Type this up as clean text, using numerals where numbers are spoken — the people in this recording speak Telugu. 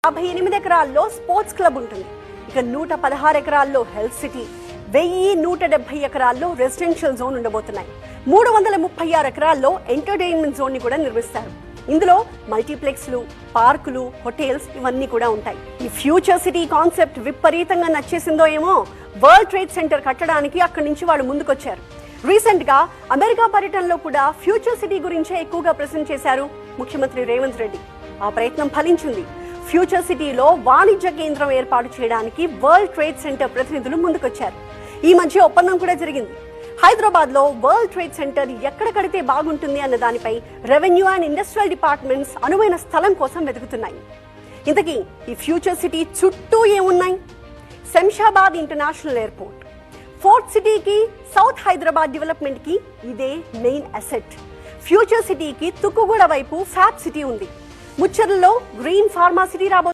58 ఎకరాల్లో స్పోర్ట్స్ క్లబ్ ఉంటుంది. ఇక 116 ఎకరాల్లో హెల్త్ సిటీ, 1170 ఎకరాల్లో రెసిడెన్షియల్ జోన్ ఉండబోతున్నాయి. 336 ఎకరాల్లో ఎంటర్టైన్మెంట్ జోన్ ని కూడా నిర్మిస్తారు. ఇందులో మల్టీప్లెక్స్లు, పార్కులు, హోటల్స్ ఇవన్నీ కూడా ఉంటాయి. ఈ ఫ్యూచర్ సిటీ కాన్సెప్ట్ విపరీతంగా నచ్చేసిందో ఏమో వరల్డ్ ట్రేడ్ సెంటర్ కట్టడానికి అక్కడి నుంచి వాళ్ళు ముందుకొచ్చారు. రీసెంట్ గా అమెరికా పర్యటనలో కూడా ఫ్యూచర్ సిటీ గురించే ఎక్కువగా ప్రశ్న చేశారు ముఖ్యమంత్రి రేవంత్ రెడ్డి. ఆ ప్రయత్నం ఫలించింది. ఫ్యూచర్ సిటీలో వాణిజ్య కేంద్రం ఏర్పాటు చేయడానికి వరల్డ్ ట్రేడ్ సెంటర్ ప్రతినిధులు ముందుకొచ్చారు. ఈ మధ్య ఒప్పందం కూడా జరిగింది. హైదరాబాద్ లో వరల్డ్ ట్రేడ్ సెంటర్ ఎక్కడ కడితే బాగుంటుంది అన్న దానిపై రెవెన్యూ అండ్ ఇండస్ట్రియల్ డిపార్ట్మెంట్స్ అనువైన స్థలం కోసం వెతుకుతున్నాయి. ఇంతకీ ఈ ఫ్యూచర్ సిటీ చుట్టూ ఏమున్నాయి? శంషాబాద్ ఇంటర్నేషనల్ ఎయిర్పోర్ట్, ఫోర్త్ సిటీకి, సౌత్ హైదరాబాద్ డెవలప్మెంట్ కి ఇదే మెయిన్ అసెట్. ఫ్యూచర్ సిటీకి తుక్కుగూడ వైపు ఫ్యాబ్ సిటీ ఉంది. ముచ్చర్లలో గ్రీన్ ఫార్మా సిటీ రాబోతుంది.